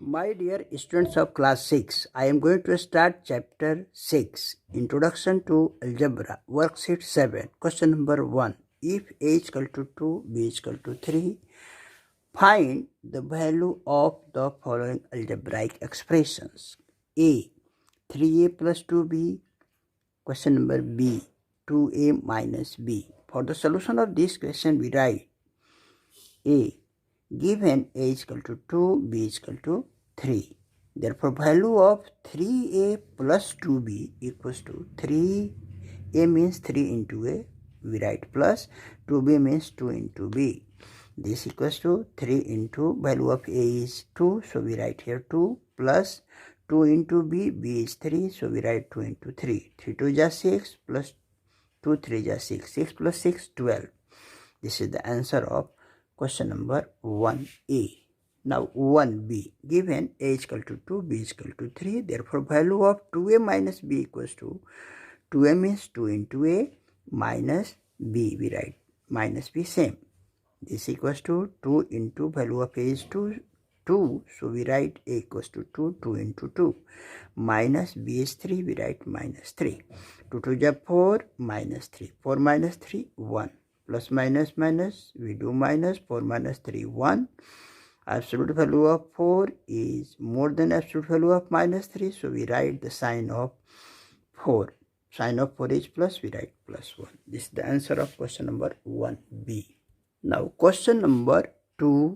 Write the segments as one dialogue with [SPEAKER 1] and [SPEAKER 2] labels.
[SPEAKER 1] My dear students of class 6, I am going to start chapter 6, Introduction to Algebra, worksheet 7, question number 1. If a is equal to 2, b is equal to 3, find the value of the following algebraic expressions. A, 3a plus 2b, question number B, 2a minus b. For the solution of this question, we write A. Given a is equal to 2, b is equal to 3. Therefore, value of 3a plus 2b equals to 3a means 3 into a, we write plus, 2b means 2 into b. This equals to 3 into value of a is 2, so we write here 2 plus 2 into b, b is 3, so we write 2 into 3. 3 2 is 6 plus 2 3 is 6, 6 plus 6, 12. This is the answer of question number 1a. Now 1b. Given a is equal to 2, b is equal to 3. Therefore, value of 2a minus b equals to 2a means 2 into a minus b. We write minus b same. This equals to 2 into value of a is 2. So we write a equals to 2, 2 into 2. Minus b is 3, we write minus 3. 2 2 is 4, minus 3. 4 minus 3, 1. Plus minus minus, we do minus, 4 minus 3, 1. Absolute value of 4 is more than absolute value of minus 3, so we write the sign of 4. Sign of 4 is plus, we write plus 1. This is the answer of question number 1b. Now question number 2.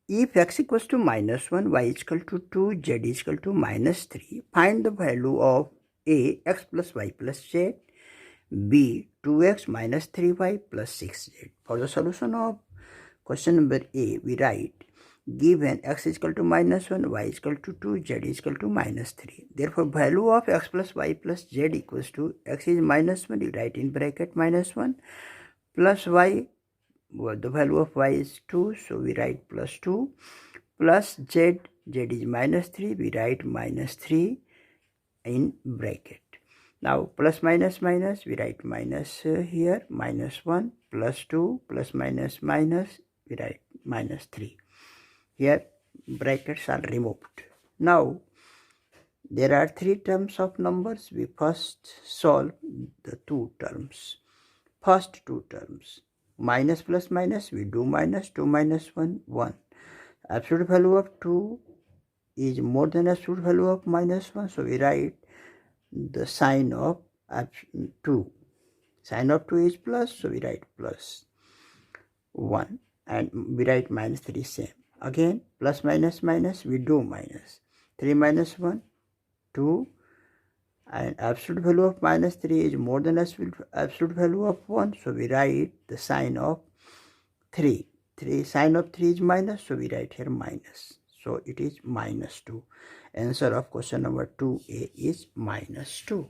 [SPEAKER 1] If x equals to minus 1, y is equal to 2, z is equal to minus 3, find the value of a, x plus y plus z, b, 2x minus 3y plus 6z. For the solution of question number A, we write given x is equal to minus 1, y is equal to 2, z is equal to minus 3. Therefore, value of x plus y plus z equals to x is minus 1, you write in bracket minus 1, plus y, the value of y is 2, so we write plus 2, plus z is minus 3, we write minus 3 in bracket. Now plus minus minus, we write minus here, minus 1, plus 2, plus minus minus, we write minus 3. Here brackets are removed. Now there are 3 terms of numbers. We first solve the 2 terms. First 2 terms. Minus plus minus, we do minus, 2 minus 1, 1. Absolute value of 2 is more than absolute value of minus 1, so we write the sign of 2. Sign of 2 is plus, so we write plus 1, and we write minus 3 same. Again, plus minus minus, we do minus. 3 minus 1, 2, and absolute value of minus 3 is more than absolute value of 1, so we write the sign of 3. Sign of 3 is minus, so we write here minus. So it is minus 2. Answer of question number 2a is minus 2.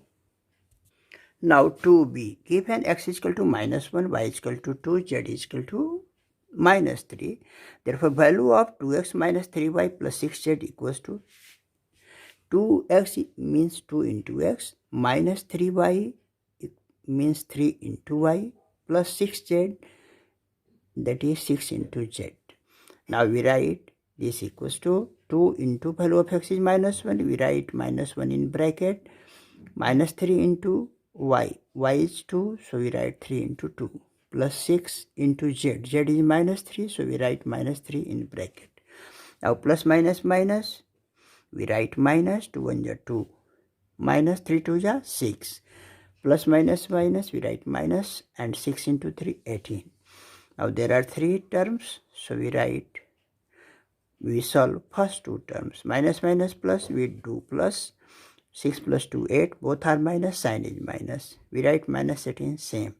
[SPEAKER 1] Now 2b. Given x is equal to minus 1, y is equal to 2, z is equal to minus 3. Therefore, value of 2x minus 3y plus 6z equals to 2x means 2 into x, minus 3y means 3 into y, plus 6z, that is 6 into z. Now we write this equals to 2 into value of x is minus 1, we write minus 1 in bracket, minus 3 into y is 2, so we write 3 into 2, plus 6 into z is minus 3, so we write minus 3 in bracket. Now plus minus minus, we write minus, 2 1 is 2, minus 3 2 is 6, plus minus minus, we write minus, and 6 into 3, 18. Now there are 3 terms, so we solve first 2 terms. Minus minus plus, we do plus. 6 plus 2, 8. Both are minus, sign is minus. We write minus 18 same.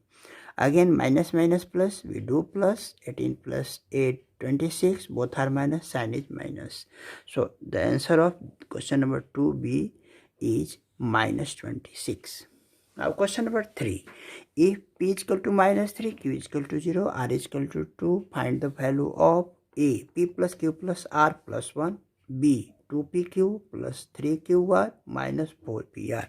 [SPEAKER 1] Again minus minus plus, we do plus. 18 plus 8, 26. Both are minus, sign is minus. So the answer of question number 2b is minus 26. Now question number 3. If p is equal to minus 3, q is equal to 0, r is equal to 2, find the value of a, p plus q plus r plus 1, b, 2pq plus 3qr minus 4pr.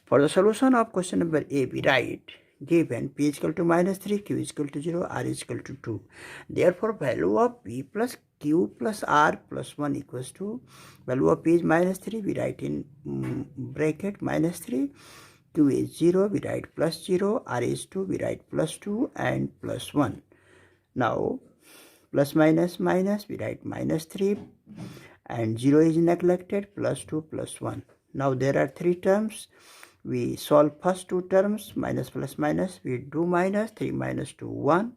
[SPEAKER 1] For the solution of question number A, we write given P is equal to minus 3, Q is equal to 0, R is equal to 2. Therefore, value of P plus Q plus R plus 1 equals to, value of P is minus 3, we write in bracket minus 3, Q is 0, we write plus 0, R is 2, we write plus 2 and plus 1. Now, plus minus minus, we write minus 3 and 0 is neglected, plus 2 plus 1. Now, there are 3 terms. We solve first 2 terms, minus plus minus, we do minus, 3 minus 2, 1.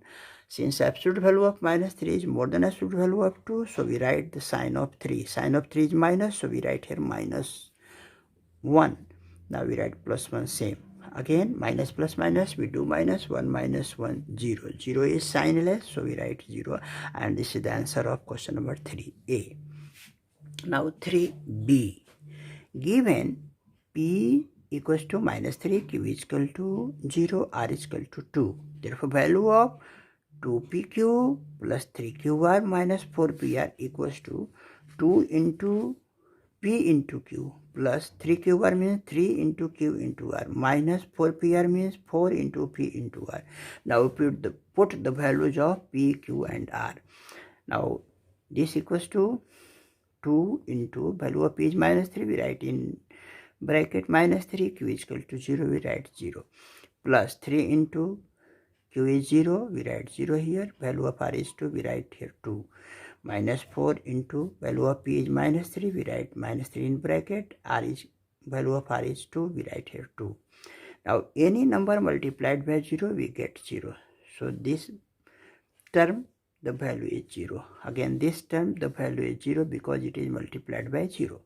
[SPEAKER 1] Since absolute value of minus 3 is more than absolute value of 2, so we write the sign of 3. Sign of 3 is minus, so we write here minus 1. Now we write plus 1 same. Again, minus plus minus, we do minus, 1 minus 1, 0. 0 is signless, so we write 0. And this is the answer of question number 3A. Now 3B. Given P equals to minus 3, Q is equal to 0, R is equal to 2. Therefore, value of 2PQ plus 3QR minus 4PR equals to 2 into P into Q plus 3QR means 3 into Q into R minus 4PR means 4 into P into R. Now put the values of P, Q and R. Now this equals to 2 into value of P is minus 3, we write in bracket minus 3, Q is equal to 0, we write 0, plus 3 into Q is 0, we write 0 here, value of R is 2, we write here 2, minus 4 into value of P is minus 3, we write minus 3 in bracket, R is, value of R is 2, we write here 2. Now any number multiplied by 0, we get 0. So this term, the value is 0. Again, this term, the value is 0 because it is multiplied by 0.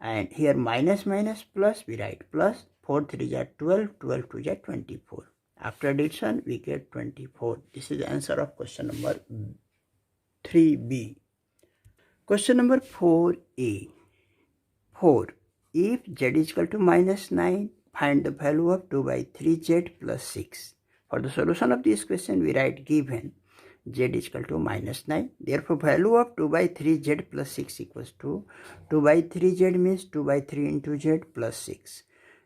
[SPEAKER 1] And here minus minus plus, we write plus, 4 3 are 12, 12 2 are 24. After addition, we get 24. This is the answer of question number 3B. Question number 4A. 4. If Z is equal to minus 9, find the value of 2 by 3Z plus 6. For the solution of this question, we write given Z is equal to minus 9. Therefore, value of 2 by 3Z plus 6 equals to 2 by 3Z means 2 by 3 into Z plus 6.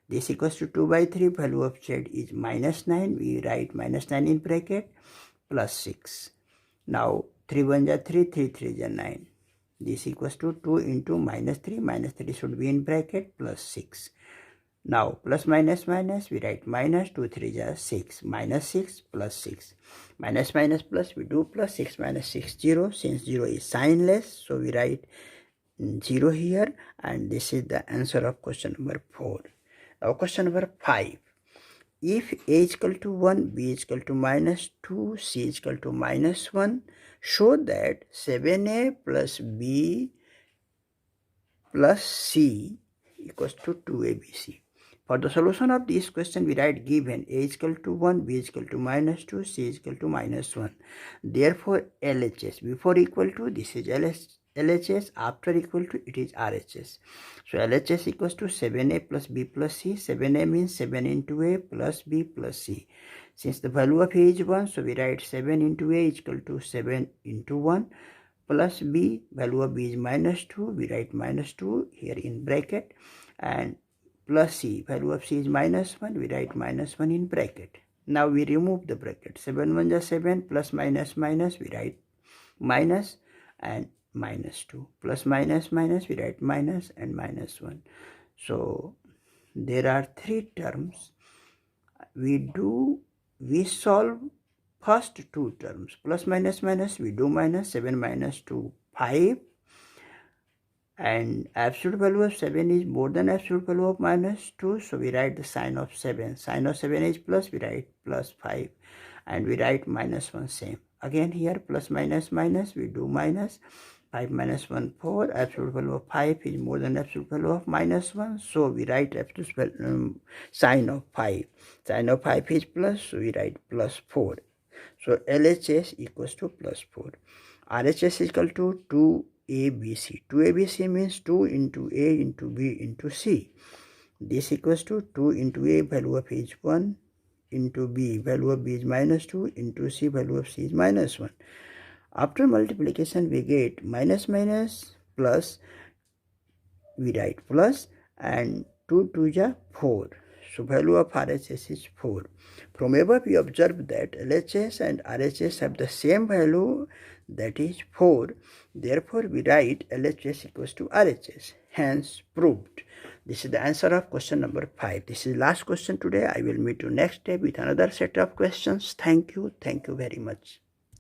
[SPEAKER 1] This equals to 2 by 3, value of Z is minus 9. We write minus 9 in bracket plus 6. Now 3 1 are 3, 3 3 are 9. This equals to 2 into minus 3. Minus 3 should be in bracket plus 6. Now plus minus minus, we write minus 2 3 are 6. Minus 6 plus 6. Minus minus plus, we do plus 6 minus 6 0. Since 0 is signless, so we write 0 here. And this is the answer of question number 4. Now question number 5. If A is equal to 1, B is equal to minus 2, C is equal to minus 1, show that 7A plus B plus C equals to 2ABC. For the solution of this question, we write given A is equal to 1, B is equal to minus 2, C is equal to minus 1. Therefore, LHS, before equal to, this is LHS, after equal to, it is RHS. So LHS equals to 7A plus B plus C. 7A means 7 into A plus B plus C. Since the value of A is 1, so we write 7 into A is equal to 7 into 1 plus B, value of B is minus 2, we write minus 2 here in bracket, and plus C, value of C is minus 1, we write minus 1 in bracket. Now we remove the bracket. 7 1 is 7 plus minus minus, we write minus and minus 2. Plus minus minus, we write minus and minus 1. So there are 3 terms. We solve first 2 terms. Plus minus minus, we do minus. 7 minus 2, 5. And absolute value of 7 is more than absolute value of minus 2. So we write the sign of 7. Sign of 7 is plus, we write plus 5. And we write minus 1 same. Again here plus minus minus, we do minus. 5 minus 1, 4. Absolute value of 5 is more than absolute value of minus 1. So we write absolute sign of 5. Sign of 5 is plus, so we write plus 4. So LHS equals to plus 4. RHS is equal to 2ABC. 2ABC means 2 into A into B into C. This equals to 2 into A, value of A is 1, into B, value of B is minus 2, into C, value of C is minus 1. After multiplication, we get minus minus plus, we write plus, and 2 2 is 4. So value of RHS is 4. From above we observe that LHS and RHS have the same value, that is 4. Therefore we write LHS equals to RHS. Hence proved. This is the answer of question number 5. This is the last question today. I will meet you next day with another set of questions. Thank you. Thank you very much.